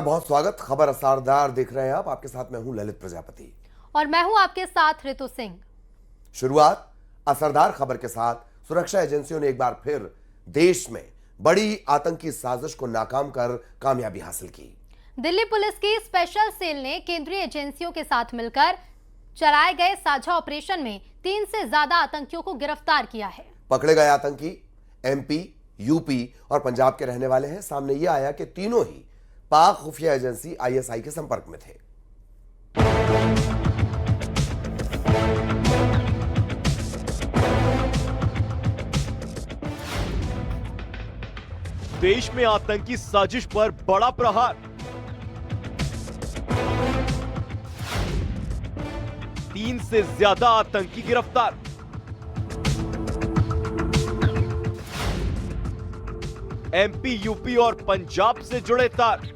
बहुत स्वागत। खबर असरदार देख रहे हैं आप। आपके साथ मैं हूं ललित प्रजापति और मैं हूं आपके साथ ऋतु सिंह। शुरुआत असरदार खबर के साथ। सुरक्षा एजेंसियों ने एक बार फिर देश में बड़ी आतंकी साजिश को नाकाम कर कामयाबी हासिल की। दिल्ली पुलिस की स्पेशल सेल ने केंद्रीय एजेंसियों के साथ मिलकर चलाए गए साझा ऑपरेशन में 3 से ज्यादा आतंकियों को गिरफ्तार किया है। पकड़े गए आतंकी एमपी, यूपी और पंजाब के रहने वाले हैं। सामने यह आया कि तीनों ही पाक खुफिया एजेंसी आईएसआई के संपर्क में थे। देश में आतंकी साजिश पर बड़ा प्रहार। 3 से ज्यादा आतंकी गिरफ्तार। एमपी, यूपी और पंजाब से जुड़े तार।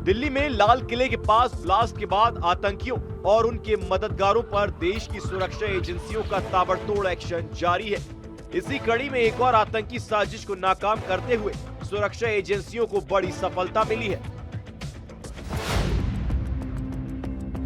दिल्ली में लाल किले के पास ब्लास्ट के बाद आतंकियों और उनके मददगारों पर देश की सुरक्षा एजेंसियों का ताबड़तोड़ एक्शन जारी है। इसी कड़ी में एक और आतंकी साजिश को नाकाम करते हुए सुरक्षा एजेंसियों को बड़ी सफलता मिली है।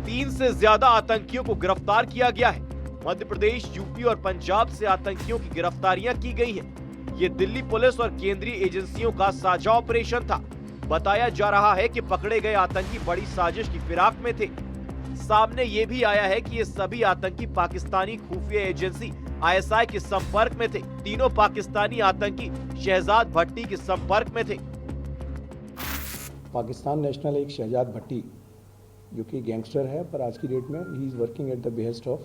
3 से ज्यादा आतंकियों को गिरफ्तार किया गया है। मध्य प्रदेश, यूपी और पंजाब से आतंकियों की गिरफ्तारियां की गई हैं। ये दिल्ली पुलिस और केंद्रीय एजेंसियों का साझा ऑपरेशन था। बताया जा रहा है कि पकड़े गए आतंकी बड़ी साजिश की फिराक में थे। सामने ये भी आया है कि ये सभी आतंकी पाकिस्तानी खुफिया एजेंसी आईएसआई के संपर्क में थे। तीनों पाकिस्तानी आतंकी शहजाद भट्टी के संपर्क में थे। पाकिस्तान नेशनल एक शहजाद भट्टी जो कि गैंगस्टर है, पर आज की डेट में he is working at the behest of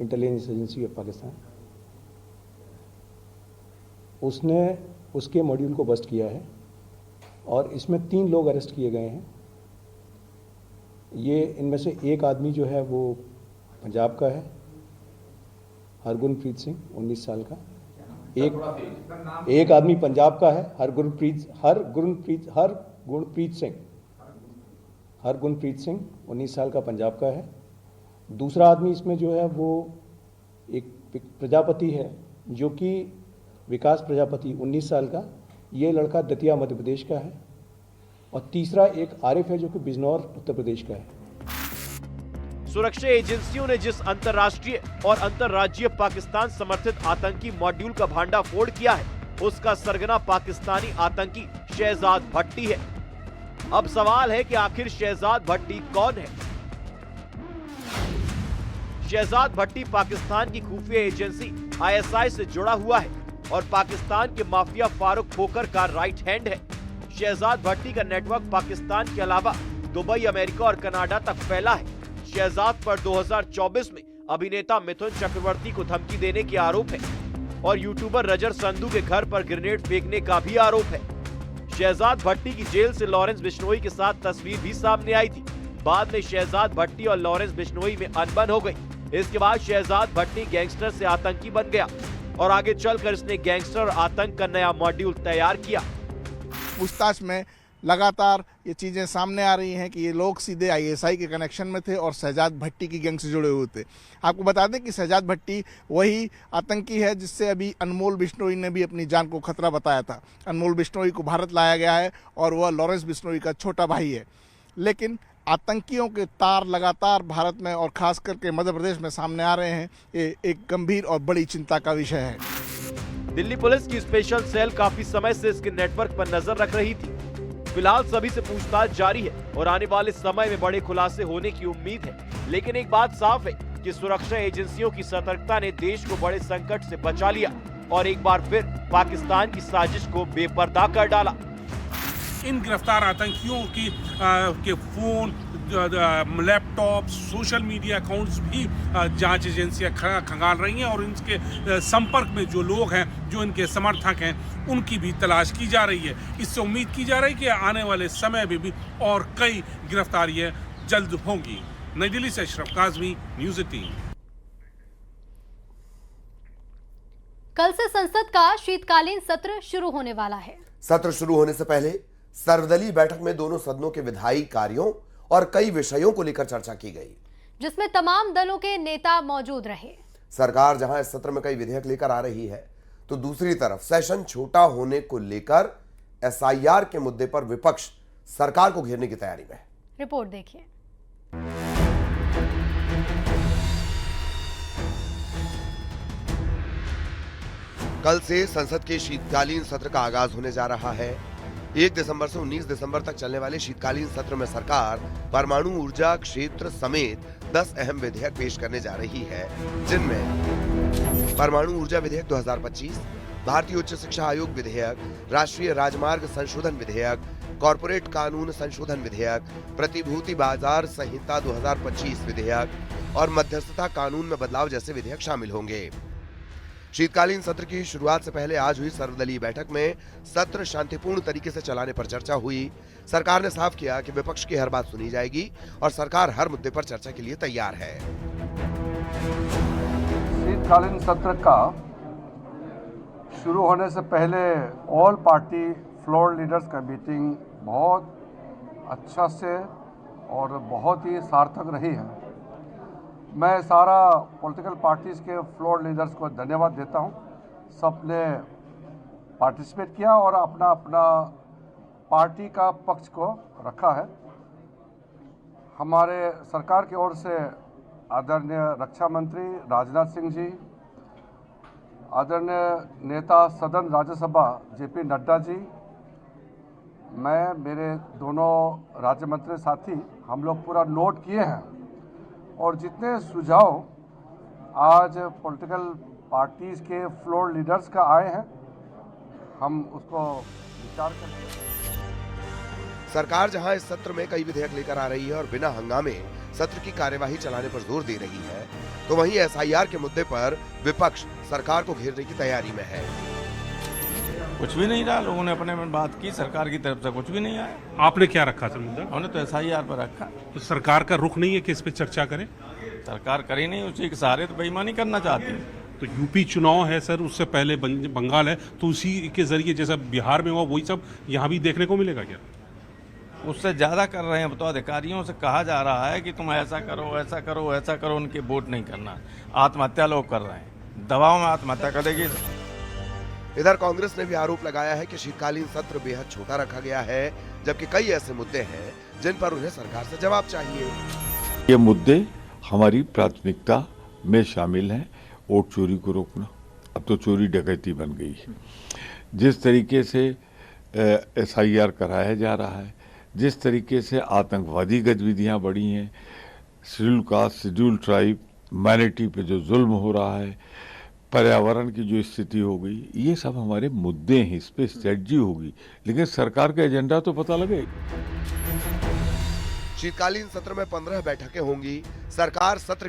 intelligence agency of Pakistan. उसने उसके मॉड्यूल को बस्ट किया है और इसमें 3 लोग अरेस्ट किए गए हैं। ये इनमें से एक आदमी जो है वो पंजाब का है, हरगुनप्रीत सिंह, 19 साल का। एक आदमी पंजाब का है, हरगुनप्रीत सिंह 19 साल का पंजाब का है। दूसरा आदमी इसमें जो है वो एक प्रजापति है जो कि विकास प्रजापति, 19 साल का। ये लड़का दतिया मध्य प्रदेश का है। और तीसरा एक आरिफ है जो कि बिजनौर उत्तर प्रदेश का है। सुरक्षा एजेंसियों ने जिस अंतर्राष्ट्रीय और अंतर्राज्यीय पाकिस्तान समर्थित आतंकी मॉड्यूल का भांडाफोड़ किया है, उसका सरगना पाकिस्तानी आतंकी शहजाद भट्टी है। अब सवाल है कि आखिर शहजाद भट्टी कौन है? शहजाद भट्टी पाकिस्तान की खुफिया एजेंसी आईएसआई से जुड़ा हुआ है और पाकिस्तान के माफिया फारूक खोकर का राइट हैंड है। शहजाद भट्टी का नेटवर्क पाकिस्तान के अलावा दुबई, अमेरिका और कनाडा तक फैला है। शहजाद पर 2024 में अभिनेता मिथुन चक्रवर्ती को धमकी देने के आरोप है और यूट्यूबर रजर संधू के घर पर ग्रेनेड फेंकने का भी आरोप है। शहजाद भट्टी की जेल से लॉरेंस बिश्नोई के साथ तस्वीर भी सामने आई थी। बाद में शहजाद भट्टी और लॉरेंस बिश्नोई में अनबन हो गई। इसके बाद शहजाद भट्टी गैंगस्टर से आतंकी बन गया और आगे चलकर इसने गैंगस्टर और आतंक का नया मॉड्यूल तैयार किया। पूछताछ में लगातार ये चीज़ें सामने आ रही हैं कि ये लोग सीधे आईएसआई के कनेक्शन में थे और शहजाद भट्टी की गैंग से जुड़े हुए थे। आपको बता दें कि शहजाद भट्टी वही आतंकी है जिससे अभी अनमोल बिश्नोई ने भी अपनी जान को खतरा बताया था। अनमोल बिश्नोई को भारत लाया गया है और वह लॉरेंस बिश्नोई का छोटा भाई है। लेकिन आतंकियों के तार लगातार भारत में और खास करके मध्य प्रदेश में सामने आ रहे हैं। ये एक गंभीर और बड़ी चिंता का विषय है। दिल्ली पुलिस की स्पेशल सेल काफी समय से इसके नेटवर्क पर नजर रख रही थी। फिलहाल सभी से पूछताछ जारी है और आने वाले समय में बड़े खुलासे होने की उम्मीद है। लेकिन एक बात साफ है कि सुरक्षा एजेंसियों की सतर्कता ने देश को बड़े संकट से बचा लिया और एक बार फिर पाकिस्तान की साजिश को बेपर्दा कर डाला। इन गिरफ्तार आतंकियों के phone, laptop, social media accounts भी जांच एजेंसियां खंगाल रही हैं और इनके संपर्क में जो लोग हैं, जो इनके समर्थक हैं, उनकी भी तलाश की जा रही है। इससे उम्मीद की जा रही है कि आने वाले समय में भी और कई गिरफ्तारियां जल्द होंगी। नई दिल्ली से अशरफ काज़मी, न्यूज़ 18। कल से संसद का शीतकालीन सत्र शुरू होने वाला है। सत्र शुरू होने से पहले सर्वदलीय बैठक में दोनों सदनों के विधायी कार्यों और कई विषयों को लेकर चर्चा की गई, जिसमें तमाम दलों के नेता मौजूद रहे। सरकार जहां इस सत्र में कई विधेयक लेकर आ रही है, तो दूसरी तरफ सेशन छोटा होने को लेकर एसआईआर के मुद्दे पर विपक्ष सरकार को घेरने की तैयारी में है। रिपोर्ट देखिए। कल से संसद के शीतकालीन सत्र का आगाज होने जा रहा है। 1 दिसंबर से 19 दिसंबर तक चलने वाले शीतकालीन सत्र में सरकार परमाणु ऊर्जा क्षेत्र समेत 10 अहम विधेयक पेश करने जा रही है, जिनमें परमाणु ऊर्जा विधेयक 2025, भारतीय उच्च शिक्षा आयोग विधेयक, राष्ट्रीय राजमार्ग संशोधन विधेयक, कॉर्पोरेट कानून संशोधन विधेयक, प्रतिभूति बाजार संहिता 2025 विधेयक और मध्यस्थता कानून में बदलाव जैसे विधेयक शामिल होंगे। शीतकालीन सत्र की शुरुआत से पहले आज हुई सर्वदलीय बैठक में सत्र शांतिपूर्ण तरीके से चलाने पर चर्चा हुई। सरकार ने साफ किया कि विपक्ष की हर बात सुनी जाएगी और सरकार हर मुद्दे पर चर्चा के लिए तैयार है। शीतकालीन सत्र का शुरू होने से पहले ऑल पार्टी फ्लोर लीडर्स का मीटिंग बहुत अच्छा से और बहुत ही सार्थक रही है। मैं सारा पॉलिटिकल पार्टीज़ के फ्लोर लीडर्स को धन्यवाद देता हूं। सब ने पार्टिसिपेट किया और अपना अपना पार्टी का पक्ष को रखा है। हमारे सरकार की ओर से आदरणीय रक्षा मंत्री राजनाथ सिंह जी, आदरणीय नेता सदन राज्यसभा जेपी नड्डा जी, मैं, मेरे दोनों राज्य मंत्री साथी, हम लोग पूरा नोट किए हैं और जितने सुझाव आज पॉलिटिकल पार्टीज के फ्लोर लीडर्स का आए हैं, हम उसको विचार करेंगे। सरकार जहां इस सत्र में कई विधेयक लेकर आ रही है और बिना हंगामे सत्र की कार्यवाही चलाने पर जोर दे रही है, तो वहीं एसआईआर के मुद्दे पर विपक्ष सरकार को घेरने की तैयारी में है। कुछ भी नहीं रहा, लोगों ने अपने में बात की, सरकार की तरफ से कुछ भी नहीं आया। आपने क्या रखा था मुद्दा? हमने तो एसआईआर पर रखा। तो सरकार का रुख नहीं है कि इस पे चर्चा करें? सरकार करी नहीं, उसी के सहारे तो बेईमानी करना चाहती है। तो यूपी चुनाव है सर, उससे पहले बंगाल है, तो उसी के जरिए जैसा बिहार में हुआ वही सब यहाँ भी देखने को मिलेगा क्या? उससे ज्यादा कर रहे हैं। अब तो अधिकारियों से कहा जा रहा है कि तुम ऐसा करो, ऐसा करो, ऐसा करो, उनके वोट नहीं करना। आत्महत्या लोग कर रहे हैं, दबाव में आत्महत्या करेगी। इधर कांग्रेस ने भी आरोप लगाया है कि शीतकालीन सत्र बेहद छोटा रखा गया है, जबकि कई ऐसे मुद्दे हैं जिन पर उन्हें सरकार से जवाब चाहिए। ये मुद्दे हमारी प्राथमिकता में शामिल हैं। वोट चोरी को रोकना, अब तो चोरी डकैती बन गई है। जिस तरीके से एसआईआर कराया जा रहा है, जिस तरीके से आतंकवादी गतिविधियां बढ़ी हैं, schedule caste, schedule tribe, minority पे जो जुल्म हो रहा है, पर्यावरण की जो स्थिति हो गई, ये सब हमारे मुद्दे हैं। इस पे स्ट्रेटजी होगी, लेकिन सरकार का एजेंडा तो पता लगे। शीतकालीन सत्र में 15 बैठकें होंगी। सरकार सत्र